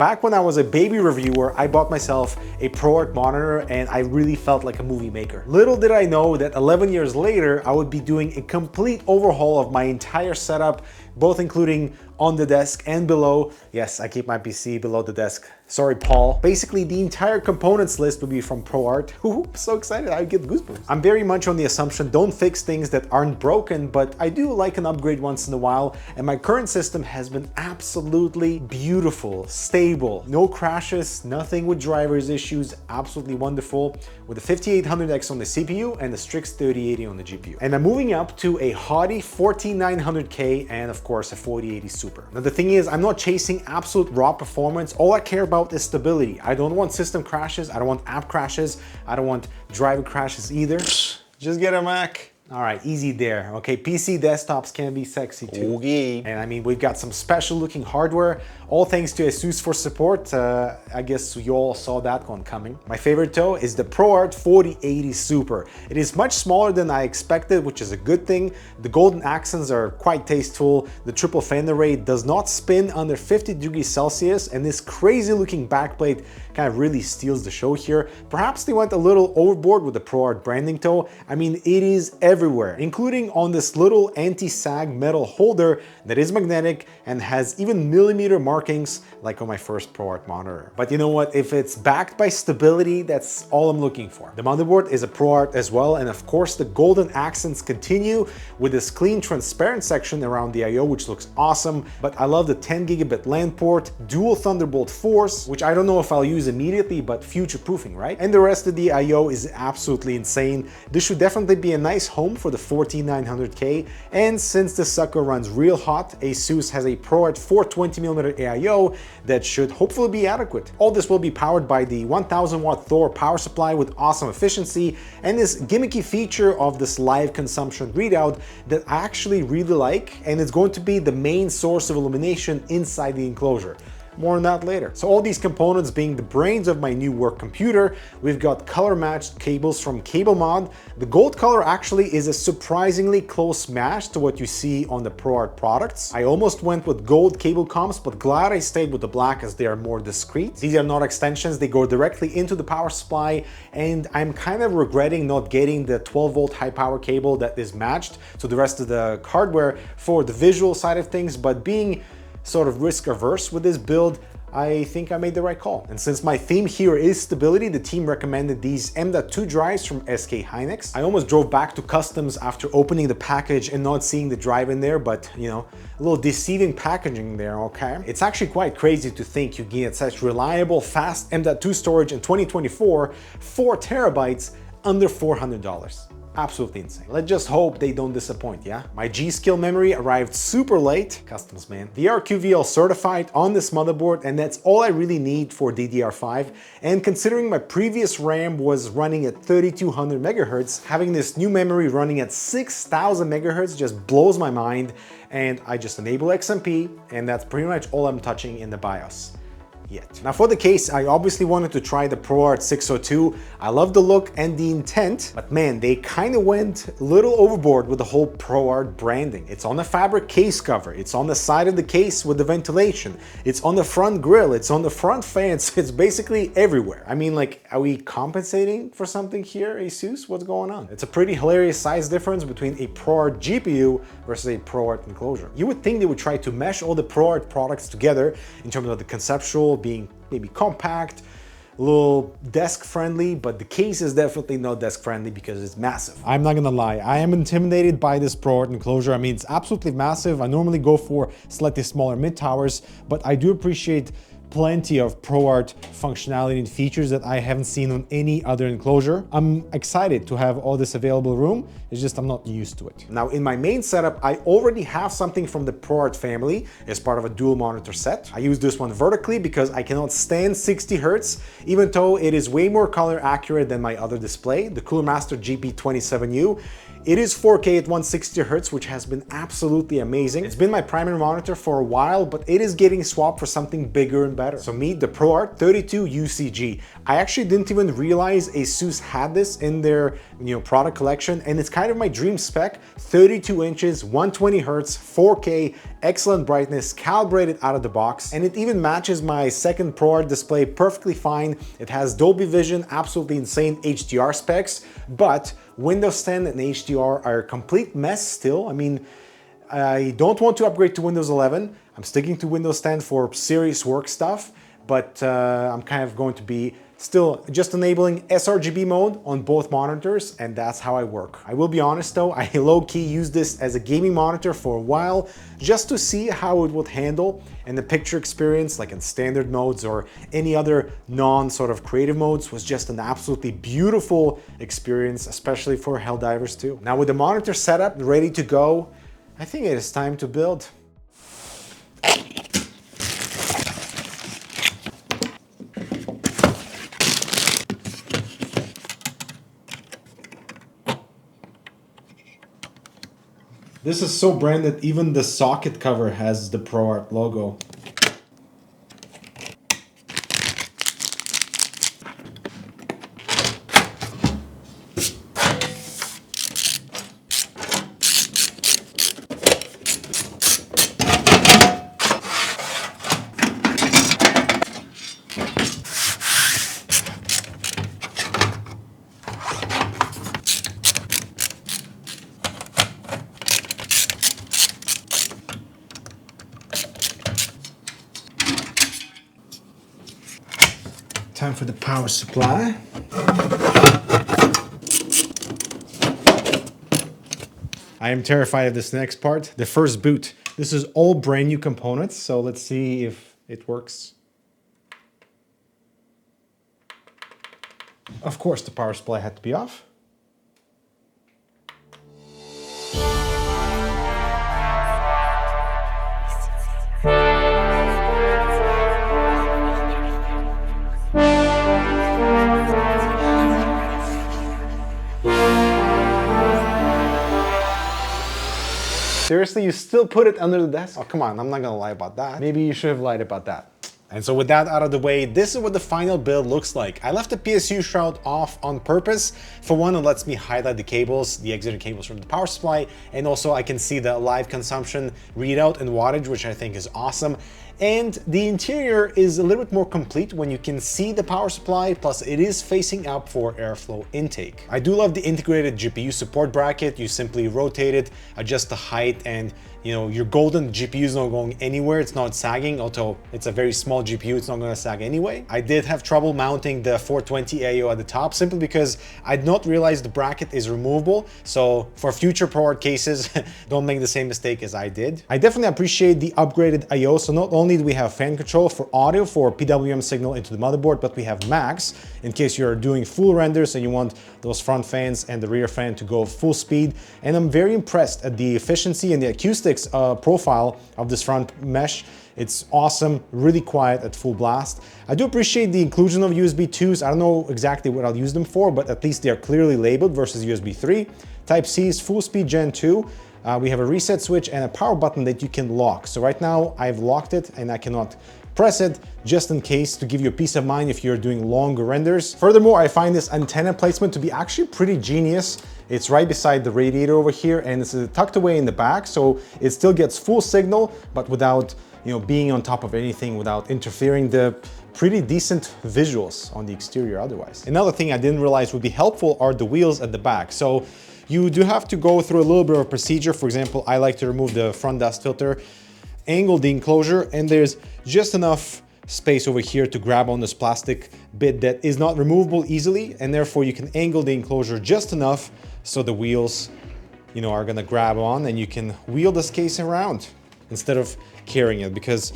Back when I was a baby reviewer, I bought myself a ProArt monitor and I really felt like a movie maker. Little did I know that 11 years later, I would be doing a complete overhaul of my entire setup, both including on the desk and below. Yes, I keep my PC below the desk. Sorry, Paul. Basically, the entire components list would be from ProArt. Ooh, I'm so excited, I get goosebumps. I'm very much on the assumption, don't fix things that aren't broken, but I do like an upgrade once in a while, and my current system has been absolutely beautiful, stable, no crashes, nothing with drivers issues, absolutely wonderful, with a 5800X on the CPU and a Strix 3080 on the GPU. And I'm moving up to a haughty 14900K and of course a 4080 Super. Now the thing is, I'm not chasing absolute raw performance. All I care about is stability. I don't want system crashes, I don't want app crashes, I don't want driver crashes either. Just get a Mac. All right, easy there. Okay, PC desktops can be sexy too. Okay. And I mean, we've got some special looking hardware, all thanks to ASUS for support. I guess you all saw that one coming. My favorite though is the ProArt 4080 Super. It is much smaller than I expected, which is a good thing. The golden accents are quite tasteful. The triple fan array does not spin under 50 degrees Celsius, and this crazy looking backplate kind of really steals the show here. Perhaps they went a little overboard with the ProArt branding though. I mean, it is everywhere, including on this little anti-sag metal holder that is magnetic and has even millimeter markings like on my first ProArt monitor. But you know what? If it's backed by stability, that's all I'm looking for. The motherboard is a ProArt as well, and of course the golden accents continue with this clean transparent section around the I/O, which looks awesome. But I love the 10 gigabit LAN port, dual Thunderbolt 4s, which I don't know if I'll use immediately, but future-proofing, right? And the rest of the I/O is absolutely insane. This should definitely be a nice home for the 14900K, and since the sucker runs real hot, ASUS has a ProArt 420mm AIO that should hopefully be adequate. All this will be powered by the 1000 watt Thor power supply with awesome efficiency and this gimmicky feature of this live consumption readout that I actually really like, and it's going to be the main source of illumination inside the enclosure. More on that later. So all these components being the brains of my new work computer, we've got color matched cables from CableMod. The gold color actually is a surprisingly close match to what you see on the ProArt products. I almost went with gold cable comps, but glad I stayed with the black as they are more discreet. These are not extensions, they go directly into the power supply, and I'm kind of regretting not getting the 12 volt high power cable that is matched to the rest of the hardware for the visual side of things, but being sort of risk averse with this build, I think I made the right call. And since my theme here is stability, the team recommended these M.2 drives from SK Hynix. I almost drove back to customs after opening the package and not seeing the drive in there, but you know, a little deceiving packaging there, okay? It's actually quite crazy to think you get such reliable, fast M.2 storage in 2024, 4 terabytes under $400. Absolutely insane. Let's just hope they don't disappoint, yeah? My G.Skill memory arrived super late. Customs, man. DRQVL certified on this motherboard, and that's all I really need for DDR5. And considering my previous RAM was running at 3200 megahertz, having this new memory running at 6000 megahertz just blows my mind. And I just enable XMP, and that's pretty much all I'm touching in the BIOS. Yet. Now for the case, I obviously wanted to try the ProArt 602. I love the look and the intent, but man, they kind of went a little overboard with the whole ProArt branding. It's on the fabric case cover, it's on the side of the case with the ventilation, it's on the front grille, it's on the front fence, it's basically everywhere. I mean, like, are we compensating for something here, ASUS? What's going on? It's a pretty hilarious size difference between a ProArt GPU versus a ProArt enclosure. You would think they would try to mesh all the ProArt products together in terms of the conceptual being maybe compact, a little desk friendly, but the case is definitely not desk friendly because it's massive. I'm not gonna lie, I am intimidated by this ProArt enclosure. I mean, it's absolutely massive. I normally go for slightly smaller mid towers, but I do appreciate plenty of ProArt functionality and features that I haven't seen on any other enclosure. I'm excited to have all this available room. It's just I'm not used to it. Now in my main setup, I already have something from the ProArt family as part of a dual monitor set. I use this one vertically because I cannot stand 60 Hertz, even though it is way more color accurate than my other display, the Cooler Master GP27U. It is 4K at 160 Hz, which has been absolutely amazing. It's been my primary monitor for a while, but it is getting swapped for something bigger and better. So meet the ProArt 32 UCG. I actually didn't even realize ASUS had this in their product collection, and it's kind of my dream spec. 32 inches, 120 Hz, 4K, excellent brightness, calibrated out of the box, and it even matches my second ProArt display perfectly fine. It has Dolby Vision, absolutely insane HDR specs, but Windows 10 and HDR are a complete mess still. I mean, I don't want to upgrade to Windows 11. I'm sticking to Windows 10 for serious work stuff, but I'm kind of going to be still just enabling sRGB mode on both monitors, and that's how I work. I will be honest though, I low-key used this as a gaming monitor for a while just to see how it would handle in the picture experience, like in standard modes or any other non-sort of creative modes. Was just an absolutely beautiful experience, especially for Helldivers 2. Now with the monitor setup ready to go, I think it is time to build. This is so branded, even the socket cover has the ProArt logo. Time for the power supply. I am terrified of this next part, the first boot. This is all brand new components, so let's see if it works. Of course, the power supply had to be off. Seriously, you still put it under the desk? Oh, come on, I'm not gonna lie about that. Maybe you should have lied about that. And so with that out of the way, this is what the final build looks like. I left the PSU shroud off on purpose. For one, it lets me highlight the cables, the exiting cables from the power supply, and also I can see the live consumption readout and wattage, which I think is awesome. And the interior is a little bit more complete when you can see the power supply, plus it is facing up for airflow intake. I do love the integrated GPU support bracket. You simply rotate it, adjust the height, and your golden GPU is not going anywhere. It's not sagging, although it's a very small GPU, it's not going to sag anyway. I did have trouble mounting the 420 AIO at the top simply because I did not realize the bracket is removable. So for future ProArt cases, don't make the same mistake as I did. I definitely appreciate the upgraded I/O. So not only do we have fan control for audio for PWM signal into the motherboard, but we have max in case you're doing full renders and you want those front fans and the rear fan to go full speed. And I'm very impressed at the efficiency and the acoustics profile of this front mesh. It's awesome, really quiet at full blast. I do appreciate the inclusion of USB 2s. I don't know exactly what I'll use them for, but at least they are clearly labeled versus USB 3. Type-C is full speed Gen 2. We have a reset switch and a power button that you can lock. So right now I've locked it and I cannot press it just in case, to give you a peace of mind if you're doing longer renders. Furthermore, I find this antenna placement to be actually pretty genius. It's right beside the radiator over here and it's tucked away in the back, so it still gets full signal, but without being on top of anything, without interfering the pretty decent visuals on the exterior otherwise. Another thing I didn't realize would be helpful are the wheels at the back. So you do have to go through a little bit of a procedure. For example, I like to remove the front dust filter, angle the enclosure, and there's just enough space over here to grab on this plastic bit that is not removable easily, and therefore you can angle the enclosure just enough so the wheels are gonna grab on and you can wheel this case around instead of carrying it, because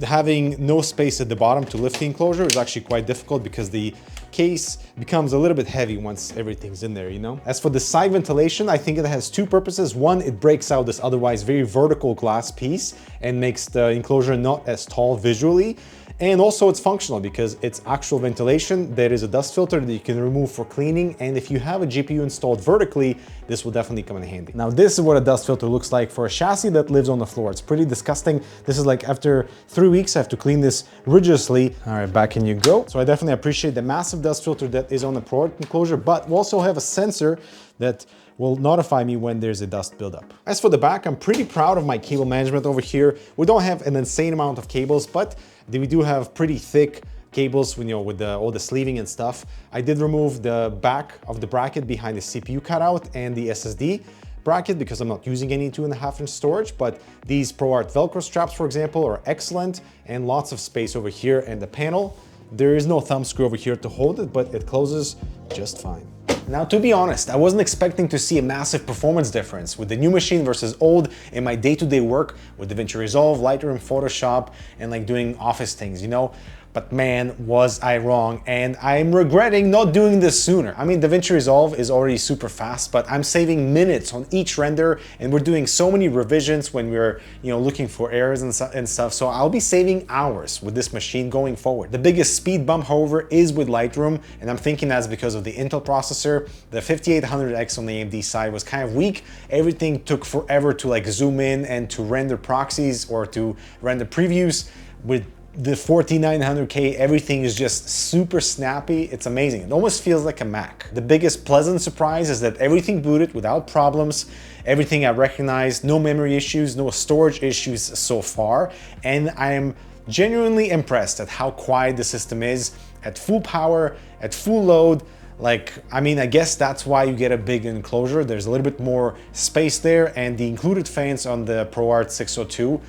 having no space at the bottom to lift the enclosure is actually quite difficult because the case becomes a little bit heavy once everything's in there, you know? As for the side ventilation, I think it has two purposes. One, it breaks out this otherwise very vertical glass piece and makes the enclosure not as tall visually. And also it's functional because it's actual ventilation. There is a dust filter that you can remove for cleaning. And if you have a GPU installed vertically, this will definitely come in handy. Now, this is what a dust filter looks like for a chassis that lives on the floor. It's pretty disgusting. This is like after 3 weeks, I have to clean this rigorously. All right, back in you go. So I definitely appreciate the massive dust filter that is on the ProArt enclosure, but we also have a sensor that will notify me when there's a dust buildup. As for the back, I'm pretty proud of my cable management over here. We don't have an insane amount of cables, but we do have pretty thick cables, you know, with all the sleeving and stuff. I did remove the back of the bracket behind the CPU cutout and the SSD bracket because I'm not using any 2.5-inch storage, but these ProArt Velcro straps, for example, are excellent and lots of space over here. And the panel, there is no thumb screw over here to hold it, but it closes just fine. Now, to be honest, I wasn't expecting to see a massive performance difference with the new machine versus old in my day-to-day work with DaVinci Resolve, Lightroom, Photoshop, and like doing office things, you know? But man, was I wrong, and I'm regretting not doing this sooner. I mean, DaVinci Resolve is already super fast, but I'm saving minutes on each render, and we're doing so many revisions when we're, you know, looking for errors and stuff, so I'll be saving hours with this machine going forward. The biggest speed bump, however, is with Lightroom, and I'm thinking that's because of the Intel processor. The 5800X on the AMD side was kind of weak. Everything took forever to like zoom in and to render proxies or to render previews. With the 4900K, everything is just super snappy. It's amazing. It almost feels like a Mac. The biggest pleasant surprise is that everything booted without problems. Everything I recognized, no memory issues, no storage issues so far. And I am genuinely impressed at how quiet the system is at full power, at full load. Like, I mean, I guess that's why you get a big enclosure. There's a little bit more space there, and the included fans on the ProArt 602,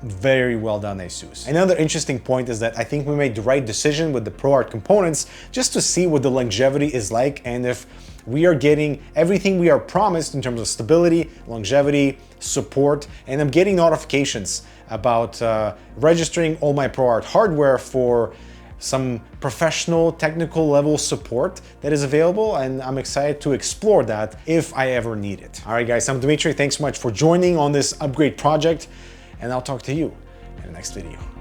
very well done, ASUS. Another interesting point is that I think we made the right decision with the ProArt components just to see what the longevity is like and if we are getting everything we are promised in terms of stability, longevity, support, and I'm getting notifications about registering all my ProArt hardware for some professional technical level support that is available, and I'm excited to explore that if I ever need it. All right, guys, I'm Dmitry. Thanks so much for joining on this upgrade project, and I'll talk to you in the next video.